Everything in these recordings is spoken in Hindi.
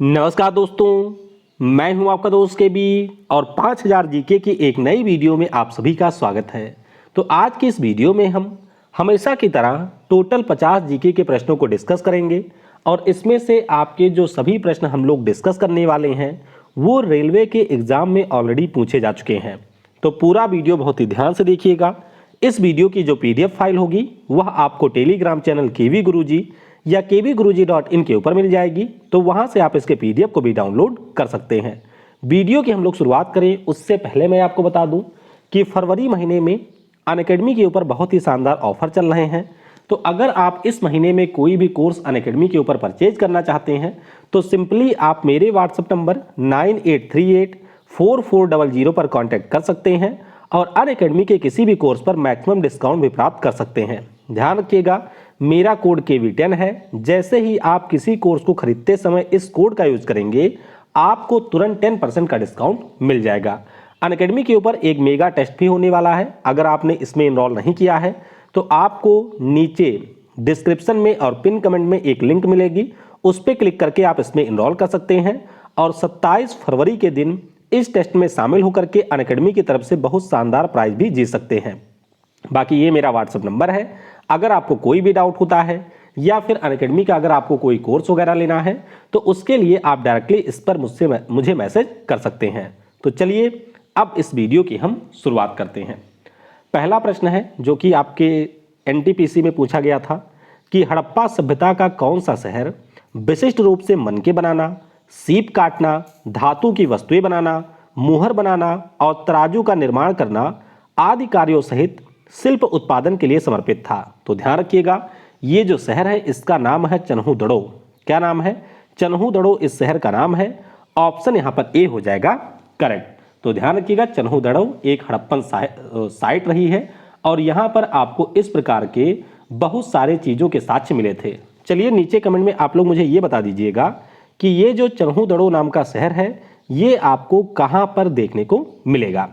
नमस्कार दोस्तों, मैं हूं आपका दोस्त के बी और 5000 जीके की एक नई वीडियो में आप सभी का स्वागत है। तो आज की इस वीडियो में हम हमेशा की तरह टोटल 50 जीके के प्रश्नों को डिस्कस करेंगे और इसमें से आपके जो सभी प्रश्न हम लोग डिस्कस करने वाले हैं वो रेलवे के एग्जाम में ऑलरेडी पूछे जा चुके हैं। तो पूरा वीडियो बहुत ही ध्यान से देखिएगा। इस वीडियो की जो पीडीएफ फाइल होगी वह आपको टेलीग्राम चैनल केवी गुरुजी या kvguruji.in के ऊपर मिल जाएगी, तो वहां से आप इसके पीडीएफ को भी डाउनलोड कर सकते हैं। वीडियो की हम लोग शुरुआत करें उससे पहले मैं आपको बता दूं कि फरवरी महीने में अनअकैडमी के ऊपर बहुत ही शानदार ऑफर चल रहे हैं। तो अगर आप इस महीने में कोई भी कोर्स अनअकैडमी के ऊपर परचेज करना चाहते हैं तो सिंपली आप मेरे व्हाट्सएप नंबर 98384400 पर कॉन्टैक्ट कर सकते हैं और अनअकैडमी के किसी भी कोर्स पर मैक्सिमम डिस्काउंट भी प्राप्त कर सकते हैं। ध्यान रखिएगा, मेरा कोड KV10 है। जैसे ही आप किसी कोर्स को खरीदते समय इस कोड का यूज करेंगे आपको तुरंत 10% का डिस्काउंट मिल जाएगा। अनअकैडमी के ऊपर एक मेगा टेस्ट भी होने वाला है। अगर आपने इसमें इनरोल नहीं किया है तो आपको नीचे डिस्क्रिप्शन में और पिन कमेंट में एक लिंक मिलेगी, उस पर क्लिक करके आप इसमें इनरोल कर सकते हैं और 27 फरवरी के दिन इस टेस्ट में शामिल होकर के अनअकैडमी की तरफ से बहुत शानदार प्राइज भी जीत सकते हैं। बाकी ये मेरा व्हाट्सएप नंबर है। अगर आपको कोई भी डाउट होता है या फिर अनअकैडमी का अगर आपको कोई कोर्स वगैरह लेना है तो उसके लिए आप डायरेक्टली इस पर मुझे मैसेज कर सकते हैं। तो चलिए अब इस वीडियो की हम शुरुआत करते हैं। पहला प्रश्न है जो कि आपके एनटीपीसी में पूछा गया था कि हड़प्पा सभ्यता का कौन सा शहर विशिष्ट रूप से मनके बनाना, सीप काटना, धातु की वस्तुएं बनाना, मुहर बनाना और तराजू का निर्माण करना आदि कार्यों सहित शिल्प उत्पादन के लिए समर्पित था। तो ध्यान रखिएगा, ये जो शहर है इसका नाम है चन्हूदड़ो। क्या नाम है? चन्हूदड़ो इस शहर का नाम है। ऑप्शन यहां पर ए हो जाएगा करेक्ट। तो ध्यान रखिएगा, चन्हूदड़ो एक हड़प्पन साइट रही है और यहां पर आपको इस प्रकार के बहुत सारे चीजों के साक्ष्य मिले थे। चलिए नीचे कमेंट में आप लोग मुझे ये बता दीजिएगा कि ये जो चन्हूदड़ो नाम का शहर है ये आपको कहां पर देखने को मिलेगा।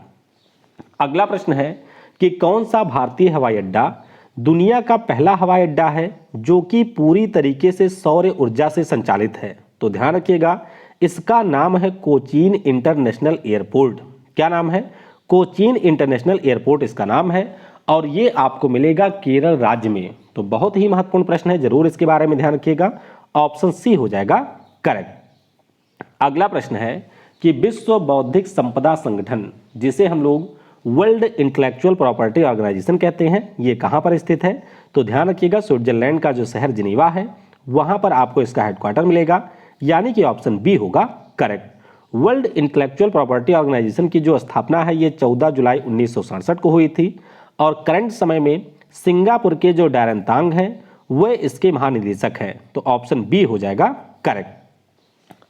अगला प्रश्न है कि कौन सा भारतीय हवाई अड्डा दुनिया का पहला हवाई अड्डा है जो कि पूरी तरीके से सौर ऊर्जा से संचालित है। तो ध्यान रखिएगा, इसका नाम है कोचीन इंटरनेशनल एयरपोर्ट। क्या नाम है? कोचीन इंटरनेशनल एयरपोर्ट इसका नाम है और ये आपको मिलेगा केरल राज्य में। तो बहुत ही महत्वपूर्ण प्रश्न है, जरूर इसके बारे में ध्यान रखिएगा। ऑप्शन सी हो जाएगा करेक्ट। अगला प्रश्न है कि विश्व बौद्धिक संपदा संगठन, जिसे हम लोग वर्ल्ड इंटेलेक्चुअल प्रॉपर्टी ऑर्गेनाइजेशन कहते हैं, ये कहां पर स्थित है? तो ध्यान रखिएगा, स्विट्जरलैंड का जो शहर जिनीवा है वहां पर आपको इसका हेडक्वार्टर मिलेगा, यानी कि ऑप्शन बी होगा correct. World intellectual property organisation की जो स्थापना है ये 14 जुलाई 1967 को हुई थी और करंट समय में सिंगापुर के जो डैरेन तांग हैं वह इसके महानिदेशक हैं। तो ऑप्शन बी हो जाएगा करेक्ट।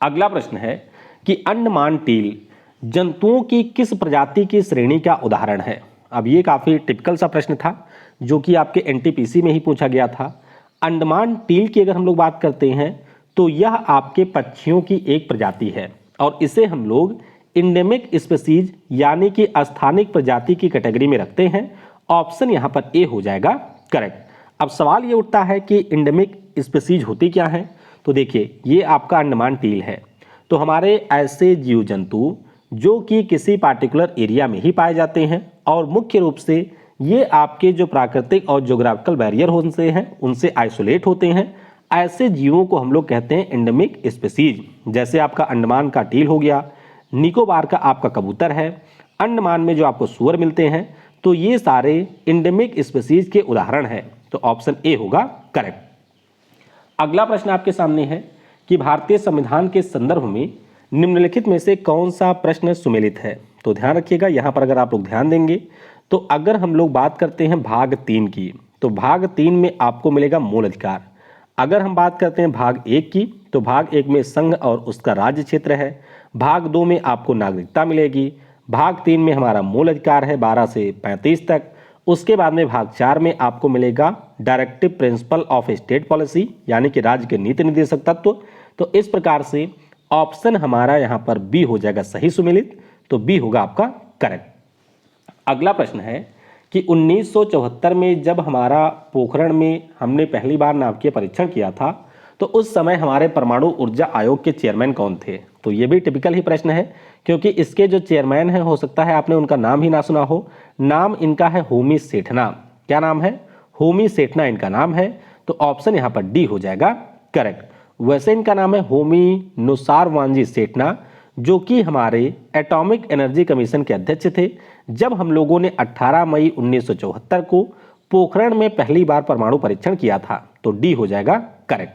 अगला प्रश्न है कि अंडमान टील जंतुओं की किस प्रजाति की श्रेणी का उदाहरण है? अब ये काफी टिपिकल सा प्रश्न था जो कि आपके एनटीपीसी में ही पूछा गया था। अंडमान टील की अगर हम लोग बात करते हैं तो यह आपके पक्षियों की एक प्रजाति है और इसे हम लोग इंडेमिक स्पीसीज यानी कि स्थानिक प्रजाति की कैटेगरी में रखते हैं। ऑप्शन यहां पर ए हो जाएगा करेक्ट। अब सवाल ये उठता है कि इंडेमिक स्पीसीज होती क्या है? तो देखिए, ये आपका अंडमान टील है। तो हमारे ऐसे जीव जंतु जो कि किसी पार्टिकुलर एरिया में ही पाए जाते हैं और मुख्य रूप से ये आपके जो प्राकृतिक और ज्योग्राफिकल बैरियर होते हैं उनसे आइसोलेट होते हैं, ऐसे जीवों को हम लोग कहते हैं इंडेमिक स्पीसीज। जैसे आपका अंडमान का टील हो गया, निकोबार का आपका कबूतर है, अंडमान में जो आपको सूअर मिलते हैं, तो ये सारे इंडेमिक स्पीसीज के उदाहरण हैं। तो ऑप्शन ए होगा करेक्ट। अगला प्रश्न आपके सामने है कि भारतीय संविधान के संदर्भ में निम्नलिखित में से कौन सा प्रश्न सुमेलित है? तो ध्यान रखिएगा, यहां पर अगर आप लोग ध्यान देंगे तो अगर हम लोग बात करते हैं भाग 3 की तो भाग 3 में आपको मिलेगा मूल अधिकार। अगर हम बात करते हैं भाग 1 की तो भाग 1 में संघ और उसका राज्य क्षेत्र है, भाग 2 में आपको नागरिकता मिलेगी, भाग 3 में हमारा मूल अधिकार है 12 से 35 तक। उसके बाद में भाग 4 में आपको मिलेगा directive principle of state policy यानी कि राज्य के नीति निर्देशक तत्व। तो इस प्रकार से ऑप्शन हमारा यहां पर बी हो जाएगा सही सुमेलित। तो बी होगा आपका करेक्ट। अगला प्रश्न है कि 1974 में जब हमारा पोखरण में हमने पहली बार नाभिकीय परीक्षण किया था तो उस समय हमारे परमाणु ऊर्जा आयोग के चेयरमैन कौन थे? तो ये भी टिपिकल ही प्रश्न है, क्योंकि इसके जो चेयरमैन हैं हो सकता है आपने उनका नाम ही ना सुना हो। नाम इनका है होमी सेठना। क्या नाम है? होमी सेठना इनका नाम है। तो ऑप्शन यहाँ पर डी हो जाएगा करेक्ट। वैसे इनका नाम है होमी नुसारवांजी सेठना, जो कि हमारे एटॉमिक एनर्जी कमीशन के अध्यक्ष थे जब हम लोगों ने 18 मई 1974 को पोखरण में पहली बार परमाणु परीक्षण किया था। तो डी हो जाएगा करेक्ट।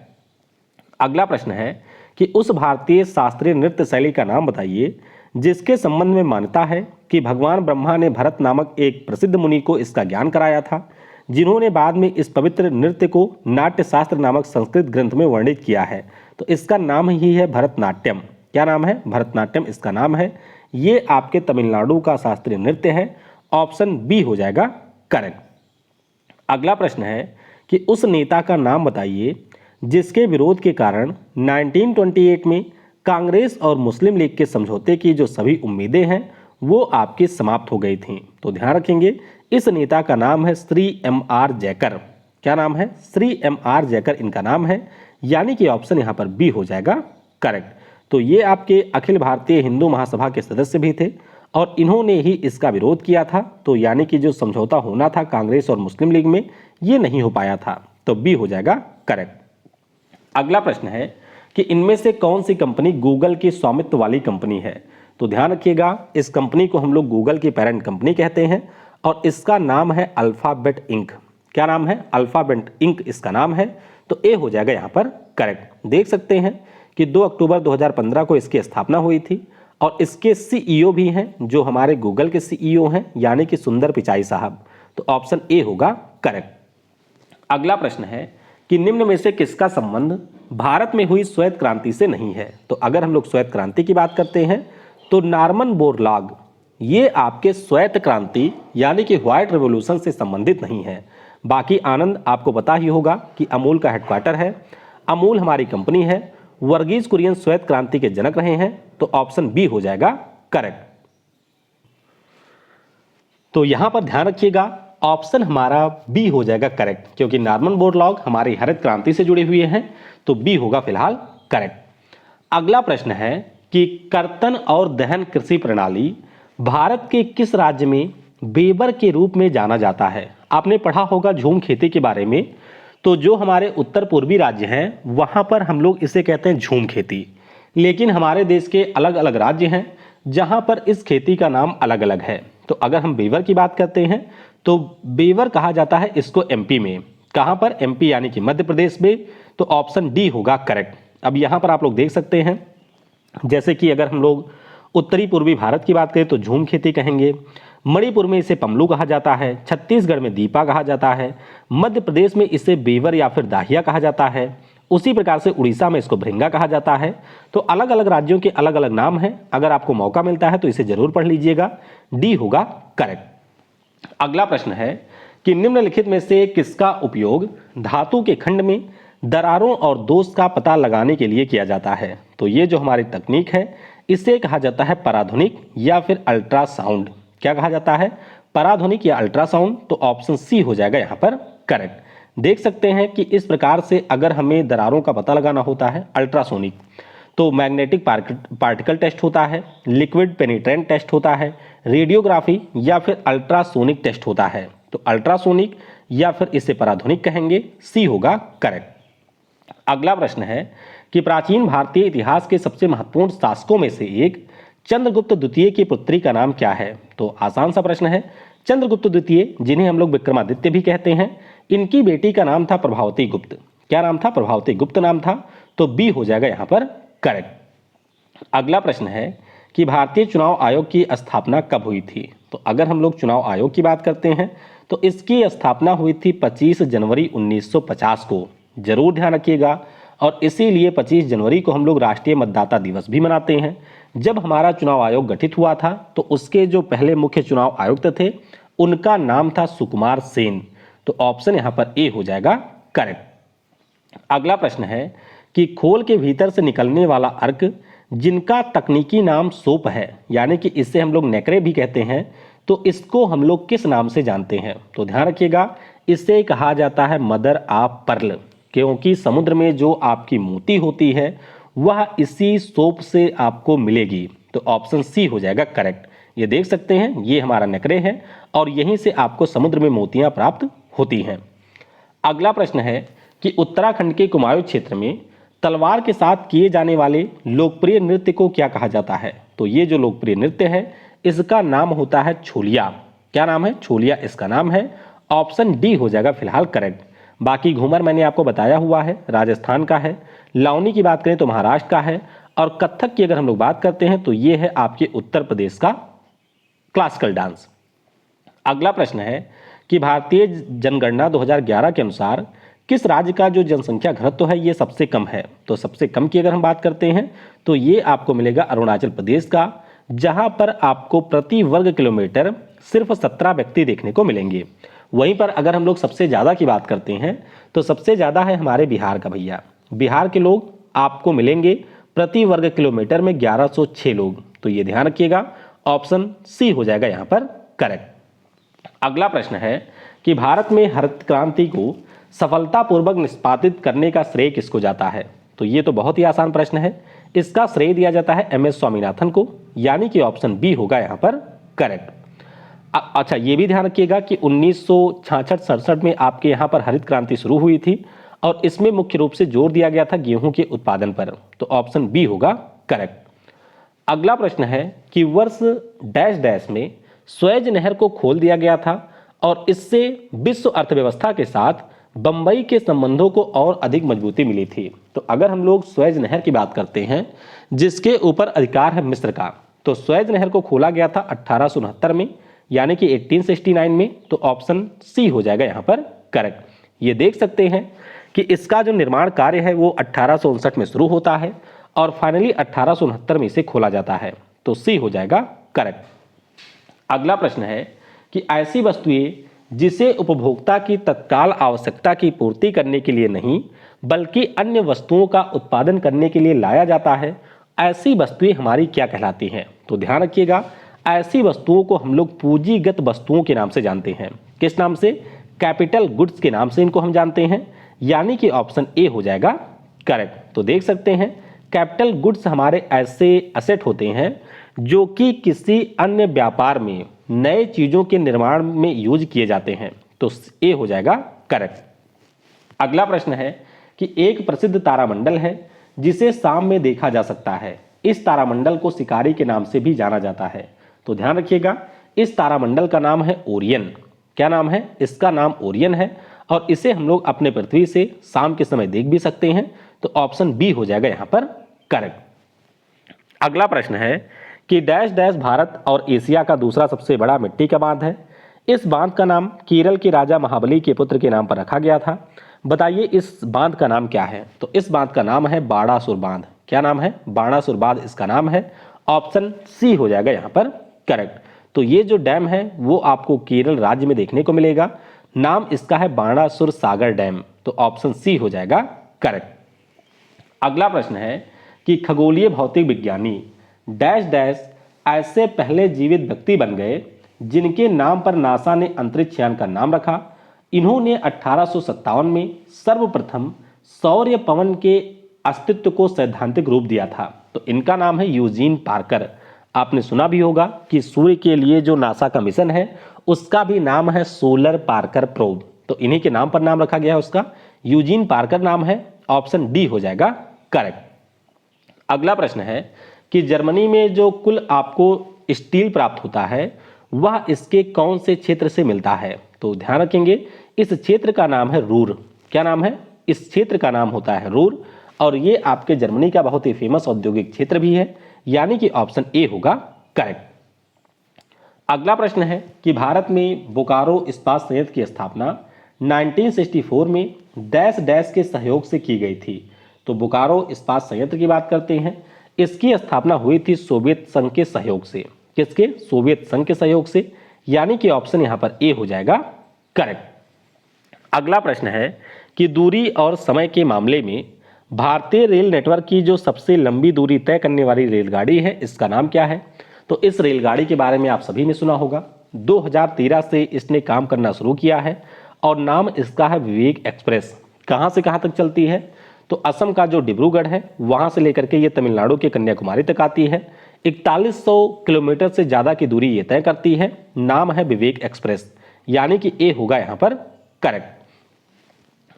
अगला प्रश्न है कि उस भारतीय शास्त्रीय नृत्य शैली का नाम बताइए जिसके संबंध में मान्यता है कि भगवान ब्रह्मा ने भरत नामक एक प्रसिद्ध मुनि को इसका ज्ञान कराया था, जिन्होंने बाद में इस पवित्र नृत्य को नाट्य शास्त्र नामक संस्कृत ग्रंथ में वर्णित किया है। तो इसका नाम ही है भरतनाट्यम। क्या नाम है? भरतनाट्यम इसका नाम है। ये आपके तमिलनाडु का शास्त्रीय नृत्य है। ऑप्शन बी हो जाएगा करेक्ट। अगला प्रश्न है कि उस नेता का नाम बताइए जिसके विरोध के कारण 1928 में कांग्रेस और मुस्लिम लीग के समझौते की जो सभी उम्मीदें हैं वो आपकी समाप्त हो गई थीं। तो ध्यान रखेंगे, इस नेता का नाम है श्री M.R. जयकर। क्या नाम है? श्री M.R. जयकर इनका नाम है, यानी कि ऑप्शन यहाँ पर बी हो जाएगा करेक्ट। तो ये आपके अखिल भारतीय हिंदू महासभा के सदस्य भी थे और इन्होंने ही इसका विरोध किया था। तो यानी कि जो समझौता होना था कांग्रेस और मुस्लिम लीग में, ये नहीं हो पाया था। तो बी हो जाएगा करेक्ट। अगला प्रश्न है कि इनमें से कौन सी कंपनी गूगल की स्वामित्व वाली कंपनी है? तो ध्यान रखिएगा, इस कंपनी को हम लोग गूगल की पेरेंट कंपनी कहते हैं और इसका नाम है अल्फाबेट इंक। क्या नाम है? अल्फाबेट इंक इसका नाम है। तो ए हो जाएगा यहाँ पर करेक्ट। देख सकते हैं कि 2 अक्टूबर 2015 को इसकी स्थापना हुई थी और इसके सीईओ भी हैं जो हमारे गूगल के सीईओ हैं, यानी कि सुंदर पिचाई साहब। तो ऑप्शन ए होगा करेक्ट। अगला प्रश्न है कि निम्न में से किसका संबंध भारत में हुई श्वेत क्रांति से नहीं है? तो अगर हम लोग श्वेत क्रांति की बात करते हैं तो नॉर्मन बोरलॉग ये आपके श्वेत क्रांति यानी कि व्हाइट रेवोल्यूशन से संबंधित नहीं है। बाकी आनंद आपको पता ही होगा कि अमूल का हेडक्वार्टर है, अमूल हमारी कंपनी है, वर्गीज कुरियन श्वेत क्रांति के जनक रहे हैं। तो ऑप्शन बी हो जाएगा करेक्ट। तो यहां पर ध्यान रखिएगा, ऑप्शन हमारा बी हो जाएगा करेक्ट, क्योंकि नॉर्मन बोरलॉग हमारी हरित क्रांति से जुड़े हुए हैं। तो बी होगा फिलहाल करेक्ट। अगला प्रश्न है कि कर्तन और दहन कृषि प्रणाली भारत के किस राज्य में बेबर के रूप में जाना जाता है? आपने पढ़ा होगा झूम खेती के बारे में। तो जो हमारे उत्तर पूर्वी राज्य हैं वहां पर हम लोग इसे कहते हैं झूम खेती, लेकिन हमारे देश के अलग अलग राज्य हैं जहां पर इस खेती का नाम अलग अलग है। तो अगर हम बेवर की बात करते हैं तो बेवर कहा जाता है इसको एमपी में। कहां पर? एमपी यानी कि मध्य प्रदेश में। तो ऑप्शन डी होगा करेक्ट। अब यहां पर आप लोग देख सकते हैं, जैसे कि अगर हम लोग उत्तरी पूर्वी भारत की बात करें तो झूम खेती कहेंगे, मणिपुर में इसे पमलू कहा जाता है, छत्तीसगढ़ में दीपा कहा जाता है, मध्य प्रदेश में इसे बेवर या फिर दाहिया कहा जाता है, उसी प्रकार से उड़ीसा में इसको भृंगा कहा जाता है। तो अलग अलग राज्यों के अलग अलग नाम हैं। अगर आपको मौका मिलता है तो इसे जरूर पढ़ लीजिएगा। डी होगा करेक्ट। अगला प्रश्न है कि निम्नलिखित में से किसका उपयोग धातु के खंड में दरारों और दोष का पता लगाने के लिए किया जाता है? तो ये जो हमारी तकनीक है इसे कहा जाता है पराध्वनिक या फिर अल्ट्रासाउंड। क्या कहा जाता है? पराध्वनिक या अल्ट्रासाउंड। तो ऑप्शन सी हो जाएगा यहाँ पर करेक्ट। देख सकते हैं कि इस प्रकार से अगर हमें दरारों का पता लगाना होता है अल्ट्रासोनिक, तो मैग्नेटिक पार्टिकल टेस्ट होता है, लिक्विड पेनिट्रेंट टेस्ट होता है, रेडियोग्राफी या फिर अल्ट्रासोनिक टेस्ट होता है। तो अल्ट्रासोनिक या फिर इसे पराध्वनिक कहेंगे। सी होगा करेक्ट। अगला प्रश्न है कि प्राचीन भारतीय इतिहास के सबसे महत्वपूर्ण शासकों में से एक चंद्रगुप्त द्वितीय की पुत्री का नाम क्या है? तो आसान सा प्रश्न है। चंद्रगुप्त द्वितीय, जिन्हें हम लोग विक्रमादित्य भी कहते हैं, इनकी बेटी का नाम था प्रभावती गुप्त। क्या नाम था? प्रभावती गुप्त नाम था। तो बी हो जाएगा यहाँ पर करेक्ट। अगला प्रश्न है कि भारतीय चुनाव आयोग की स्थापना कब हुई थी? तो अगर हम लोग चुनाव आयोग की बात करते हैं तो इसकी स्थापना हुई थी 25 जनवरी 1950 को। जरूर ध्यान रखिएगा, और इसीलिए 25 जनवरी को हम लोग राष्ट्रीय मतदाता दिवस भी मनाते हैं। जब हमारा चुनाव आयोग गठित हुआ था तो उसके जो पहले मुख्य चुनाव आयुक्त थे उनका नाम था सुकुमार सेन। तो ऑप्शन यहाँ पर ए हो जाएगा करेक्ट। अगला प्रश्न है कि खोल के भीतर से निकलने वाला अर्क जिनका तकनीकी नाम सोप है, यानी कि इसे हम लोग नेकरे भी कहते हैं, तो इसको हम लोग किस नाम से जानते हैं? तो ध्यान रखिएगा, इसे कहा जाता है मदर ऑफ पर्ल। क्योंकि समुद्र में जो आपकी मोती होती है वह इसी सोप से आपको मिलेगी। तो ऑप्शन सी हो जाएगा करेक्ट। ये देख सकते हैं, ये हमारा नकरे है और यहीं से आपको समुद्र में मोतियां प्राप्त होती हैं। अगला प्रश्न है कि उत्तराखंड के कुमाऊं क्षेत्र में तलवार के साथ किए जाने वाले लोकप्रिय नृत्य को क्या कहा जाता है? तो ये जो लोकप्रिय नृत्य है इसका नाम होता है छोलिया। क्या नाम है? छोलिया इसका नाम है। ऑप्शन डी हो जाएगा फिलहाल करेक्ट। बाकी घूमर मैंने आपको बताया हुआ है, राजस्थान का है। लावनी की बात करें तो महाराष्ट्र का है। और कथक की अगर हम लोग बात करते हैं तो ये है आपके उत्तर प्रदेश का क्लासिकल डांस। अगला प्रश्न है कि भारतीय जनगणना 2011 के अनुसार किस राज्य का जो जनसंख्या घनत्व है ये सबसे कम है? तो सबसे कम की अगर हम बात करते हैं तो ये आपको मिलेगा अरुणाचल प्रदेश का, जहां पर आपको प्रति वर्ग किलोमीटर सिर्फ 17 व्यक्ति देखने को मिलेंगे। वहीं पर अगर हम लोग सबसे ज़्यादा की बात करते हैं तो सबसे ज़्यादा है हमारे बिहार का भैया। बिहार के लोग आपको मिलेंगे प्रति वर्ग किलोमीटर में 1106 लोग। तो ये ध्यान रखिएगा, ऑप्शन सी हो जाएगा यहाँ पर करेक्ट। अगला प्रश्न है कि भारत में हरित क्रांति को सफलतापूर्वक निष्पादित करने का श्रेय किसको जाता है? तो ये तो बहुत ही आसान प्रश्न है। इसका श्रेय दिया जाता है एम एस स्वामीनाथन को, यानी कि ऑप्शन बी होगा यहाँ पर करेक्ट। अच्छा, ये भी ध्यान रखिएगा कि 1966-67 में आपके यहाँ पर हरित क्रांति शुरू हुई थी और इसमें मुख्य रूप से जोर दिया गया था गेहूं के उत्पादन पर। तो ऑप्शन बी होगा करेक्ट। अगला प्रश्न है कि वर्ष डैश डैश में स्वेज नहर को खोल दिया गया था और इससे विश्व अर्थव्यवस्था के साथ बंबई के संबंधों को और अधिक मजबूती मिली थी। तो अगर हम लोग स्वेज नहर की बात करते हैं जिसके ऊपर अधिकार है मिस्र का, तो स्वेज नहर को खोला गया था 1869 में, यानी कि 1869 में। तो ऑप्शन सी हो जाएगा यहाँ पर करेक्ट। ये देख सकते हैं कि इसका जो निर्माण कार्य है वो 1859 में शुरू होता है और फाइनली 1869 में इसे खोला जाता है। तो सी हो जाएगा करेक्ट। अगला प्रश्न है कि ऐसी वस्तुएं जिसे उपभोक्ता की तत्काल आवश्यकता की पूर्ति करने के लिए नहीं बल्कि अन्य वस्तुओं का उत्पादन करने के लिए लाया जाता है, ऐसी वस्तुएं हमारी क्या कहलाती हैं? तो ध्यान रखिएगा, ऐसी वस्तुओं को हम लोग पूंजीगत वस्तुओं के नाम से जानते हैं। किस नाम से? कैपिटल गुड्स के नाम से इनको हम जानते हैं, यानी कि ऑप्शन ए हो जाएगा करेक्ट। तो देख सकते हैं कैपिटल गुड्स हमारे ऐसे एसेट होते हैं जो कि किसी अन्य व्यापार में नए चीजों के निर्माण में यूज किए जाते हैं। तो ए हो जाएगा करेक्ट। अगला प्रश्न है कि एक प्रसिद्ध तारामंडल है जिसे शाम में देखा जा सकता है। इस तारामंडल को शिकारी के नाम से भी जाना जाता है। तो ध्यान रखिएगा, इस तारामंडल का नाम है ओरियन। क्या नाम है? इसका नाम ओरियन है और इसे हम लोग अपने पृथ्वी से शाम के समय देख भी सकते हैं। तो ऑप्शन बी हो जाएगा यहाँ पर करेक्ट। अगला प्रश्न है कि डैश डैश भारत और एशिया का दूसरा सबसे बड़ा मिट्टी का बांध है। इस बांध का नाम केरल के राजा महाबली के पुत्र के नाम पर रखा गया था। बताइए इस बांध का नाम क्या है? तो इस बांध का नाम है बाणासुर बांध। क्या नाम है? बाणासुर बांध इसका नाम है। ऑप्शन सी हो जाएगा यहाँ पर करेक्ट। तो ये जो डैम है वो आपको केरल राज्य में देखने को मिलेगा। नाम इसका है बाणासुर सागर डैम। तो ऑप्शन सी हो जाएगा करेक्ट। अगला प्रश्न है कि खगोलीय भौतिक विज्ञानी डैश डैश ऐसे पहले जीवित व्यक्ति बन गए जिनके नाम पर नासा ने अंतरिक्ष यान का नाम रखा। इन्होंने 1857 में सर्वप्रथम सौर्य पवन के अस्तित्व को सैद्धांतिक रूप दिया था। तो इनका नाम है यूजीन पार्कर। आपने सुना भी होगा कि सूर्य के लिए जो नासा का मिशन है उसका भी नाम है सोलर पार्कर प्रोब। तो इन्हीं के नाम पर नाम रखा गया है उसका, यूजीन पार्कर नाम है। ऑप्शन डी हो जाएगा करेक्ट। अगला प्रश्न है कि जर्मनी में जो कुल आपको स्टील प्राप्त होता है वह इसके कौन से क्षेत्र से मिलता है? तो ध्यान रखेंगे, इस क्षेत्र का नाम है रूर। क्या नाम है? इस क्षेत्र का नाम होता है रूर और ये आपके जर्मनी का बहुत ही फेमस औद्योगिक क्षेत्र भी है, यानी कि ऑप्शन ए होगा करेक्ट। अगला प्रश्न है कि भारत में बोकारो इस्पात संयंत्र की स्थापना 1964 में डैश डैश के सहयोग से की गई थी। तो बोकारो इस्पात संयंत्र की बात करते हैं, इसकी स्थापना हुई थी सोवियत संघ के सहयोग से। किसके? सोवियत संघ के सहयोग से, यानी कि ऑप्शन यहां पर ए हो जाएगा करेक्ट। अगला प्रश्न है कि दूरी और समय के मामले में भारतीय रेल नेटवर्क की जो सबसे लंबी दूरी तय करने वाली रेलगाड़ी है इसका नाम क्या है? तो इस रेलगाड़ी के बारे में आप सभी ने सुना होगा। 2013 से इसने काम करना शुरू किया है और नाम इसका है विवेक एक्सप्रेस। कहां से कहां तक चलती है? तो असम का जो डिब्रूगढ़ है वहां से लेकर के ये तमिलनाडु के कन्याकुमारी तक आती है। 4100 किलोमीटर से ज्यादा की दूरी ये तय करती है। नाम है विवेक एक्सप्रेस, यानी कि ए होगा यहां पर करेक्ट।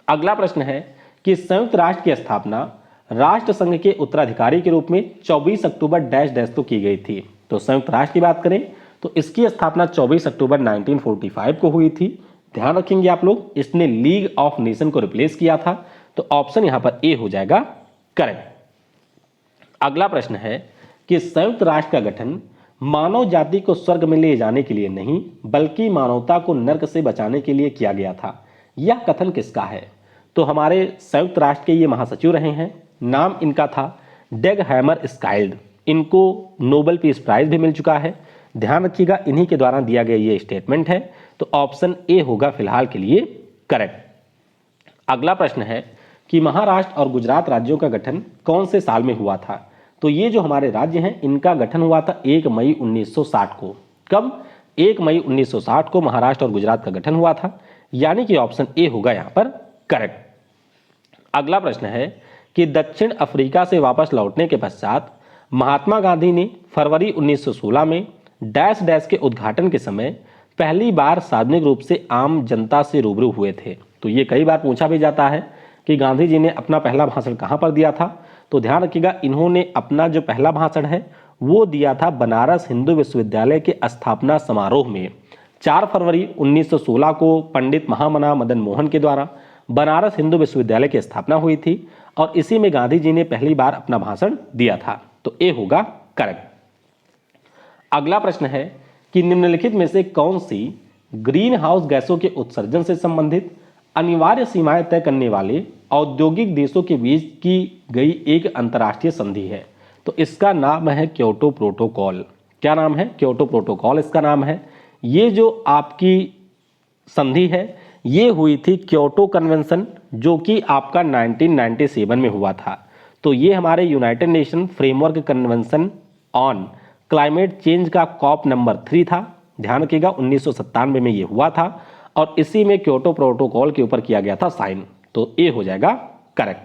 अगला प्रश्न है कि संयुक्त राष्ट्र की स्थापना राष्ट्र संघ के उत्तराधिकारी के रूप में 24 अक्टूबर डैश डैश तो की गई थी। तो संयुक्त राष्ट्र की बात करें तो इसकी स्थापना 24 अक्टूबर 1945 को हुई थी। ध्यान रखेंगे आप लोग, इसने लीग ऑफ नेशन को रिप्लेस किया था। तो ऑप्शन यहां पर ए हो जाएगा करेक्ट। अगला प्रश्न है कि संयुक्त राष्ट्र का गठन मानव जाति को स्वर्ग में ले जाने के लिए नहीं बल्कि मानवता को नर्क से बचाने के लिए किया गया था। यह कथन किसका है? तो हमारे संयुक्त राष्ट्र के ये महासचिव रहे हैं। नाम इनका था डेग हैमर स्काइल्ड। इनको नोबेल पीस प्राइज भी मिल चुका है। ध्यान रखिएगा, इन्हीं के द्वारा दिया गया ये स्टेटमेंट है। तो ऑप्शन ए होगा फिलहाल के लिए करेक्ट। अगला प्रश्न है कि महाराष्ट्र और गुजरात राज्यों का गठन कौन से साल में हुआ था? तो ये जो हमारे राज्य हैं इनका गठन हुआ था 1 मई 1960 को। कब? 1 मई 1960 को महाराष्ट्र और गुजरात का गठन हुआ था, यानी कि ऑप्शन ए होगा यहां पर करेक्ट। अगला प्रश्न है कि दक्षिण अफ्रीका से वापस लौटने के पश्चात महात्मा गांधी ने फरवरी 1916 में डैश डैश के उद्घाटन के समय पहली बार सार्वजनिक रूप से आम जनता से रूबरू हुए थे। तो ये कई बार पूछा भी जाता है कि गांधी जी ने अपना पहला भाषण कहां पर दिया था? तो ध्यान रखिएगा, इन्होंने अपना जो पहला भाषण है वो दिया था बनारस हिंदू विश्वविद्यालय के स्थापना समारोह में। 4 फरवरी 1916 को पंडित महामना मदन मोहन के द्वारा बनारस हिंदू विश्वविद्यालय की स्थापना हुई थी और इसी में गांधी जी ने पहली बार अपना भाषण दिया था। तो ए होगा करेक्ट। अगला प्रश्न है कि निम्नलिखित में से कौन सी ग्रीन हाउस गैसों के उत्सर्जन से संबंधित अनिवार्य सीमाएं तय करने वाले औद्योगिक देशों के बीच की गई एक अंतर्राष्ट्रीय संधि है? तो इसका नाम है क्योटो प्रोटोकॉल। क्या नाम है? क्योटो प्रोटोकॉल इसका नाम है। ये जो आपकी संधि है ये हुई थी क्योटो कन्वेंशन, जो कि आपका 1997 में हुआ था। तो ये हमारे United nation framework convention on climate change का कॉप नंबर 3 था। ध्यान रखिएगा, 1997 में ये हुआ था और इसी में क्योटो प्रोटोकॉल के ऊपर किया गया था साइन। तो ए हो जाएगा करेक्ट।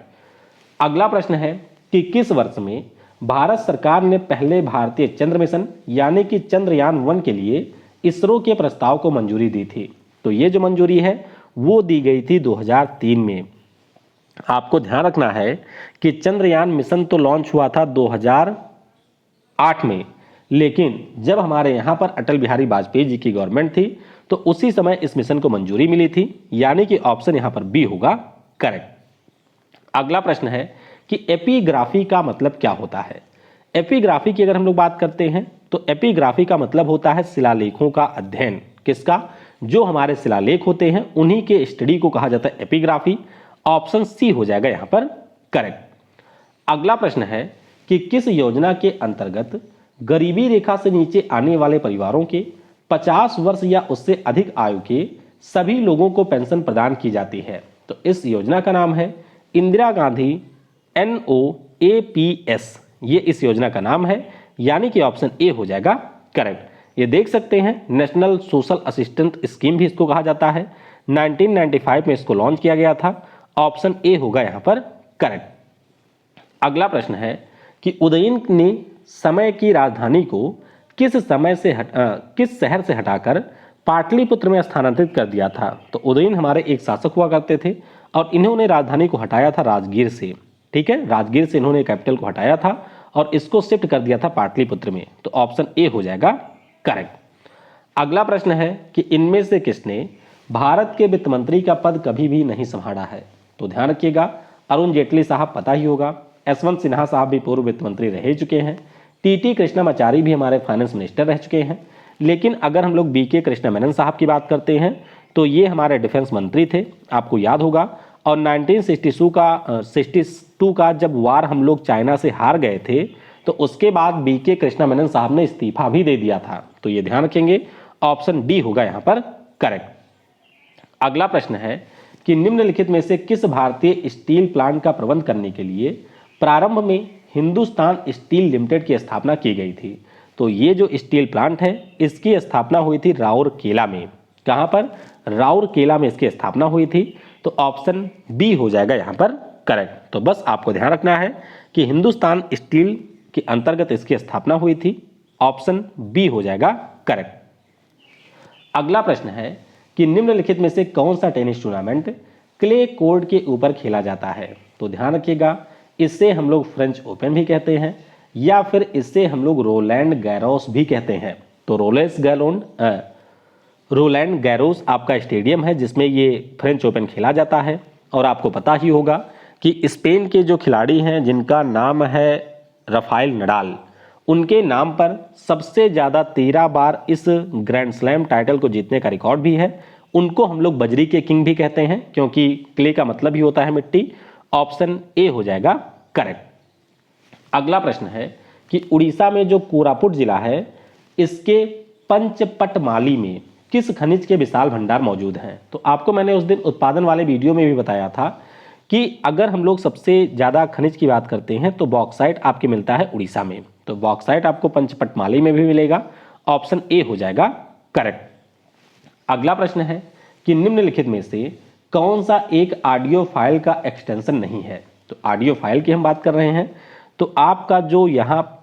अगला प्रश्न है कि किस वर्ष में भारत सरकार ने पहले भारतीय चंद्र मिशन यानी कि चंद्रयान 1 के लिए इसरो के प्रस्ताव को मंजूरी दी थी? तो ये जो मंजूरी है वो दी गई थी 2003 में। आपको ध्यान रखना है कि चंद्रयान मिशन तो लॉन्च हुआ था 2008 में, लेकिन जब हमारे यहाँ पर अटल बिहारी वाजपेयी जी की गवर्नमेंट थी तो उसी समय इस मिशन को मंजूरी मिली थी, यानी कि ऑप्शन यहाँ पर बी होगा करेक्ट। अगला प्रश्न है कि एपिग्राफी का मतलब क्या होता है? एपिग्राफी की अगर हम लोग बात करते हैं तो एपिग्राफी का मतलब होता है शिलालेखों का अध्ययन। किसका? जो हमारे शिलालेख होते हैं उन्हीं के स्टडी को कहा जाता है एपिग्राफी। ऑप्शन सी हो जाएगा यहां पर करेक्ट। अगला प्रश्न है कि किस योजना के अंतर्गत गरीबी रेखा से नीचे आने वाले परिवारों के 50 वर्ष या उससे अधिक आयु के सभी लोगों को पेंशन प्रदान की जाती है? तो इस योजना का नाम है इंदिरा गांधी NOAPS। ये इस योजना का नाम है, यानी कि ऑप्शन ए हो जाएगा करेक्ट। ये देख सकते हैं नेशनल सोशल असिस्टेंट स्कीम भी इसको कहा जाता है। 1995 में इसको लॉन्च किया गया था। ऑप्शन ए होगा यहां पर करेक्ट। अगला प्रश्न है कि उदयन ने समय की राजधानी को किस शहर से हटाकर पाटलिपुत्र में स्थानांतरित कर दिया था? तो उदयन हमारे एक शासक हुआ करते थे और इन्होंने राजधानी को हटाया था राजगीर से। ठीक है, राजगीर से इन्होंने कैपिटल को हटाया था और इसको शिफ्ट कर दिया था पाटलिपुत्र में। तो ऑप्शन ए हो जाएगा करेक्ट। अगला प्रश्न है कि इनमें से किसने भारत के वित्त मंत्री का पद कभी भी नहीं संभाला है? तो ध्यान रखिएगा, अरुण जेटली साहब पता ही होगा, यशवंत सिन्हा साहब भी पूर्व वित्त मंत्री रह चुके हैं, टी कृष्णामाचारी भी हमारे फाइनेंस मिनिस्टर रह चुके हैं। लेकिन अगर हम लोग BK कृष्णा मेनन साहब की बात करते हैं तो ये हमारे डिफेंस मंत्री थे, आपको याद होगा। और 1962 का जब वार हम लोग चाइना से हार गए थे तो उसके बाद BK कृष्णा मेनन साहब ने इस्तीफा भी दे दिया था। तो ये ध्यान रखेंगे, ऑप्शन डी होगा यहां पर करेक्ट। अगला प्रश्न है कि निम्नलिखित में से किस भारतीय स्टील प्लांट का प्रबंध करने के लिए प्रारंभ में हिंदुस्तान स्टील लिमिटेड की स्थापना की गई थी? तो ये जो स्टील प्लांट है इसकी स्थापना हुई थी राउरकेला में। कहां पर? राउरकेला में इसकी स्थापना हुई थी। तो ऑप्शन बी हो जाएगा यहाँ पर करेक्ट। तो बस आपको ध्यान रखना है कि हिंदुस्तान स्टील के अंतर्गत इसकी स्थापना हुई थी। ऑप्शन बी हो जाएगा करेक्ट। अगला प्रश्न है कि निम्नलिखित में से कौन सा टेनिस टूर्नामेंट क्ले कोर्ट के ऊपर खेला जाता है? तो ध्यान रखिएगा, इससे हम लोग फ्रेंच ओपन भी कहते हैं या फिर इससे हम लोग रोलैंड गैरोस भी कहते हैं। तो रोलैंड गैरोस आपका स्टेडियम है जिसमें ये फ्रेंच ओपन खेला जाता है। और आपको पता ही होगा कि स्पेन के जो खिलाड़ी हैं जिनका नाम है राफेल नडाल, उनके नाम पर सबसे ज़्यादा 13 बार इस ग्रैंड स्लैम टाइटल को जीतने का रिकॉर्ड भी है। उनको हम लोग बजरी के किंग भी कहते हैं क्योंकि क्ले का मतलब ही होता है मिट्टी। ऑप्शन ए हो जाएगा करेक्ट। अगला प्रश्न है कि उड़ीसा में जो कोरापुट जिला है इसके पंचपटमाली में किस खनिज के विशाल भंडार मौजूद हैं? तो आपको मैंने उस दिन उत्पादन वाले वीडियो में भी बताया था कि अगर हम लोग सबसे ज़्यादा खनिज की बात करते हैं तो बॉक्साइट आपके मिलता है उड़ीसा में। तो बॉक्साइट आपको पंचपटमाली में भी मिलेगा। ऑप्शन ए हो जाएगा करेक्ट। अगला प्रश्न है कि निम्नलिखित में से कौन सा एक ऑडियो फाइल का एक्सटेंशन नहीं है? तो ऑडियो फाइल की हम बात कर रहे हैं तो आपका जो यहाँ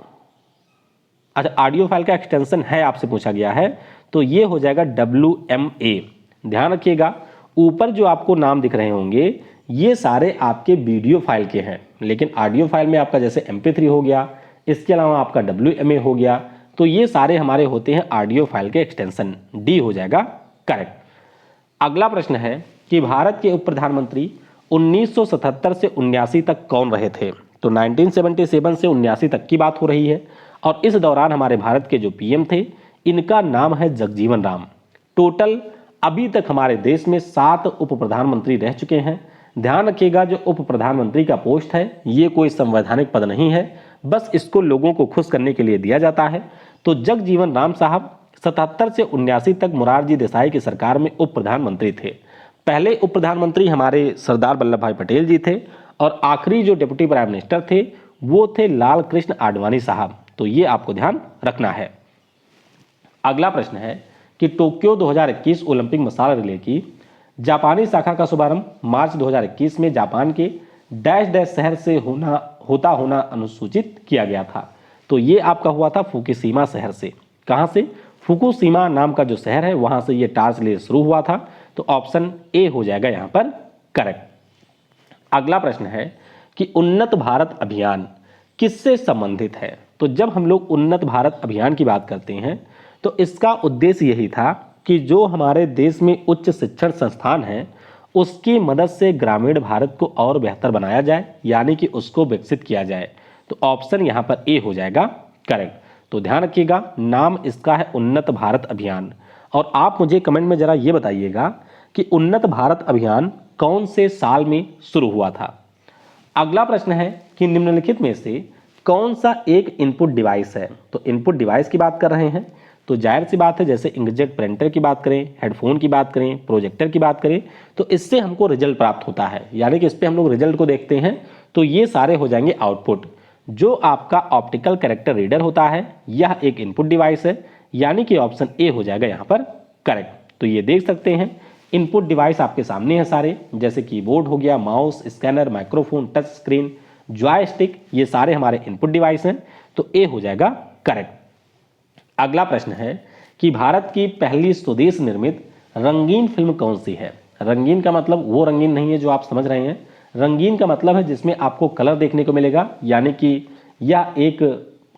ऑडियो फाइल का एक्सटेंशन है आपसे पूछा गया है तो ये हो जाएगा WMA। ध्यान रखिएगा, ऊपर जो आपको नाम दिख रहे होंगे ये सारे आपके वीडियो फाइल के हैं, लेकिन ऑडियो फाइल में आपका जैसे MP3 हो गया, इसके अलावा आपका WMA हो गया, तो ये सारे हमारे होते हैं ऑडियो फाइल के एक्सटेंशन। डी हो जाएगा करेक्ट। अगला प्रश्न है कि भारत के उप प्रधानमंत्री 1977 से 79 तक कौन रहे थे? तो 1977 से 79 तक की बात हो रही है और इस दौरान हमारे भारत के जो PM थे इनका नाम है जगजीवन राम। टोटल अभी तक हमारे देश में 7 उप प्रधानमंत्री रह चुके हैं। ध्यान रखिएगा, जो उप प्रधानमंत्री का पोस्ट है ये कोई संवैधानिक पद नहीं है, बस इसको लोगों को खुश करने के लिए दिया जाता है। तो जगजीवन राम साहब 77 से 79 तक मोरारजी देसाई की सरकार में उप प्रधानमंत्री थे। पहले उप प्रधानमंत्री हमारे सरदार वल्लभ भाई पटेल जी थे और आखिरी जो डिप्टी प्राइम मिनिस्टर थे वो थे लाल कृष्ण आडवाणी साहब। तो ये आपको ध्यान रखना है। अगला प्रश्न है कि टोक्यो 2021 ओलंपिक मसाल रिले की जापानी शाखा का शुभारंभ मार्च 2021 में जापान के डैश डैश शहर से होना अनुसूचित किया गया था। तो ये आपका हुआ था फुकुशिमा शहर से। कहाँ से? फुकुशिमा नाम का जो शहर है वहां से ये टार्च रिले शुरू हुआ था। तो ऑप्शन ए हो जाएगा यहाँ पर करेक्ट। अगला प्रश्न है कि उन्नत भारत अभियान किससे संबंधित है? तो जब हम लोग उन्नत भारत अभियान की बात करते हैं तो इसका उद्देश्य यही था कि जो हमारे देश में उच्च शिक्षण संस्थान हैं उसकी मदद से ग्रामीण भारत को और बेहतर बनाया जाए, यानी कि उसको विकसित किया जाए। तो ऑप्शन यहाँ पर ए हो जाएगा करेक्ट। तो ध्यान रखिएगा, नाम इसका है उन्नत भारत अभियान। और आप मुझे कमेंट में जरा ये बताइएगा कि उन्नत भारत अभियान कौन से साल में शुरू हुआ था। अगला प्रश्न है कि निम्नलिखित में से कौन सा एक इनपुट डिवाइस है? तो इनपुट डिवाइस की बात कर रहे हैं तो जाहिर सी बात है, जैसे इंकजेट प्रिंटर की बात करें, हेडफोन की बात करें, प्रोजेक्टर की बात करें, तो इससे हमको रिजल्ट प्राप्त होता है, यानी कि इस पर हम लोग रिजल्ट को देखते हैं। तो ये सारे हो जाएंगे आउटपुट। जो आपका ऑप्टिकल कैरेक्टर रीडर होता है यह एक इनपुट डिवाइस है, यानी कि ऑप्शन ए हो जाएगा यहाँ पर करेक्ट। तो ये देख सकते हैं इनपुट डिवाइस आपके सामने है सारे, जैसे कीबोर्ड हो गया, mouse, scanner, microphone, touch screen, joystick, ये सारे हमारे इनपुट डिवाइस हैं। तो ए हो जाएगा करेक्ट। अगला प्रश्न है कि भारत की पहली स्वदेश निर्मित रंगीन फिल्म कौन सी है? रंगीन का मतलब वो रंगीन नहीं है जो आप समझ रहे हैं, रंगीन का मतलब है जिसमें आपको कलर देखने को मिलेगा, यानी कि यह एक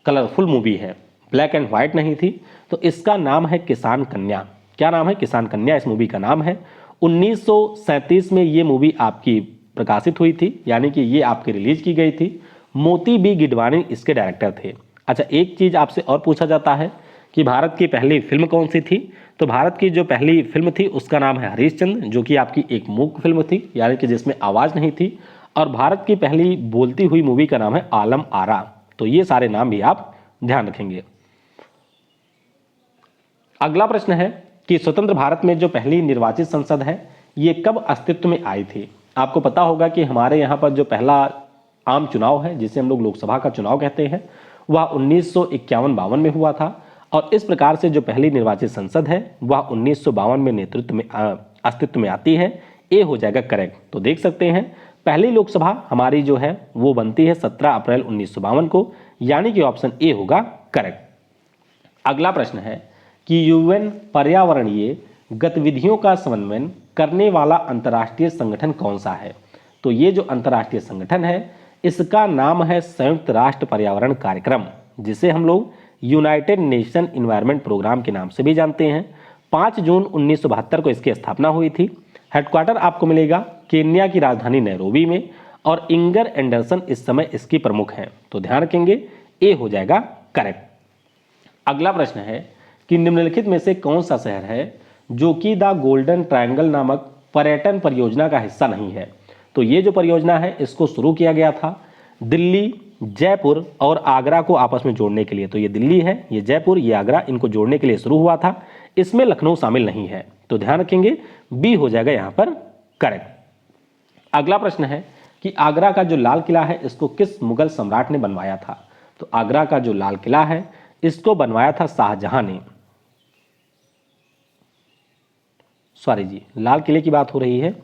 कलरफुल मूवी है, ब्लैक एंड व्हाइट नहीं थी। तो इसका नाम है किसान कन्या। क्या नाम है? किसान कन्या इस मूवी का नाम है। 1937 में ये मूवी आपकी प्रकाशित हुई थी, यानी कि ये आपकी रिलीज की गई थी। मोती बी गिडवानी इसके डायरेक्टर थे। अच्छा, एक चीज आपसे और पूछा जाता है कि भारत की पहली फिल्म कौन सी थी? तो भारत की जो पहली फिल्म थी उसका नाम है हरिश्चंद्र, जो कि आपकी एक मूक फिल्म थी, यानी कि जिसमें आवाज नहीं थी। और भारत की पहली बोलती हुई मूवी का नाम है आलम आरा। तो ये सारे नाम भी आप ध्यान रखेंगे। अगला प्रश्न है कि स्वतंत्र भारत में जो पहली निर्वाचित संसद है ये कब अस्तित्व में आई थी? आपको पता होगा कि हमारे यहाँ पर जो पहला आम चुनाव है जिसे हम लोग लोकसभा का चुनाव कहते हैं वह 1951-52 में हुआ था। और इस प्रकार से जो पहली निर्वाचित संसद है वह 1952 में अस्तित्व में आती है। ए हो जाएगा करेक्ट। तो देख सकते हैं पहली लोकसभा हमारी जो है वो बनती है 17 अप्रैल 1952 को, यानी कि ऑप्शन ए होगा करेक्ट। अगला प्रश्न है कि यूएन पर्यावरणीय गतिविधियों का समन्वय करने वाला अंतर्राष्ट्रीय संगठन कौन सा है? तो ये जो अंतर्राष्ट्रीय संगठन है इसका नाम है संयुक्त राष्ट्र पर्यावरण कार्यक्रम, जिसे हम लोग यूनाइटेड नेशन इन्वायरमेंट प्रोग्राम के नाम से भी जानते हैं। 5 जून 1972 को इसकी स्थापना हुई थी। हेडक्वार्टर आपको मिलेगा केन्या की राजधानी नैरोबी में और इंगर एंडरसन इस समय इसकी प्रमुख हैं। तो ध्यान रखेंगे ए हो जाएगा करेक्ट। अगला प्रश्न है कि निम्नलिखित में से कौन सा शहर है जो कि द गोल्डन ट्रायंगल नामक पर्यटन परियोजना का हिस्सा नहीं है? तो ये जो परियोजना है इसको शुरू किया गया था दिल्ली, जयपुर और आगरा को आपस में जोड़ने के लिए। तो ये दिल्ली है, ये जयपुर, ये आगरा, इनको जोड़ने के लिए शुरू हुआ था। इसमें लखनऊ शामिल नहीं है। तो ध्यान रखेंगे बी हो जाएगा यहां पर करेक्ट। अगला प्रश्न है कि आगरा का जो लाल किला है इसको किस मुगल सम्राट ने बनवाया था? तो आगरा का जो लाल किला है इसको बनवाया था शाहजहां ने। सॉरी जी, लाल किले की बात हो रही है।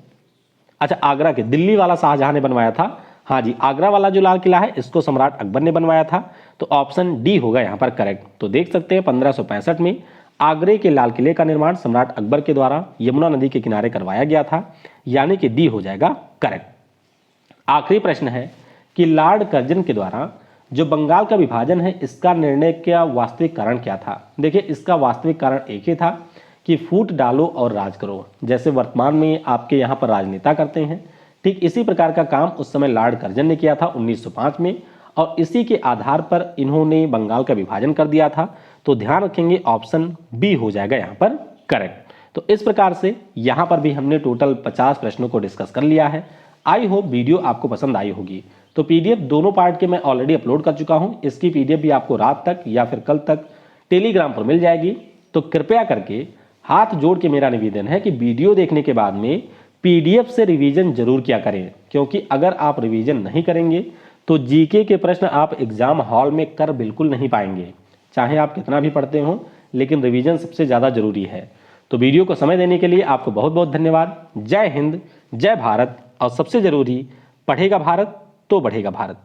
अच्छा, आगरा के, दिल्ली वाला शाहजहां ने बनवाया था। हाँ जी, आगरा वाला जो लाल किला है इसको सम्राट अकबर ने बनवाया था। तो ऑप्शन डी होगा यहां पर करेक्ट। तो देख सकते हैं 1565 में आगरे के लाल किले का निर्माण सम्राट अकबर के द्वारा यमुना नदी के किनारे करवाया गया था, यानी कि डी हो जाएगा करेक्ट। आखिरी प्रश्न है कि लॉर्ड कर्जन के द्वारा जो बंगाल का विभाजन है इसका निर्णय का वास्तविक कारण क्या था? देखिए, इसका वास्तविक कारण एक ही था कि फूट डालो और राज करो। जैसे वर्तमान में आपके यहाँ पर राजनेता करते हैं, ठीक इसी प्रकार का काम उस समय लॉर्ड कर्जन ने किया था 1905 में, और इसी के आधार पर इन्होंने बंगाल का विभाजन कर दिया था। तो ध्यान रखेंगे ऑप्शन बी हो जाएगा यहाँ पर करेक्ट। तो इस प्रकार से यहाँ पर भी हमने टोटल 50 प्रश्नों को डिस्कस कर लिया है। आई होप वीडियो आपको पसंद आई होगी। तो पीडीएफ दोनों पार्ट के मैं ऑलरेडी अपलोड कर चुका हूँ। इसकी पीडीएफ भी आपको रात तक या फिर कल तक टेलीग्राम पर मिल जाएगी। तो कृपया करके हाथ जोड़ के मेरा निवेदन है कि वीडियो देखने के बाद में पीडीएफ से रिवीजन जरूर किया करें, क्योंकि अगर आप रिवीजन नहीं करेंगे तो जीके के प्रश्न आप एग्जाम हॉल में कर बिल्कुल नहीं पाएंगे, चाहे आप कितना भी पढ़ते हो, लेकिन रिवीजन सबसे ज़्यादा जरूरी है। तो वीडियो को समय देने के लिए आपको बहुत बहुत धन्यवाद। जय हिंद, जय भारत, और सबसे जरूरी, पढ़ेगा भारत तो बढ़ेगा भारत।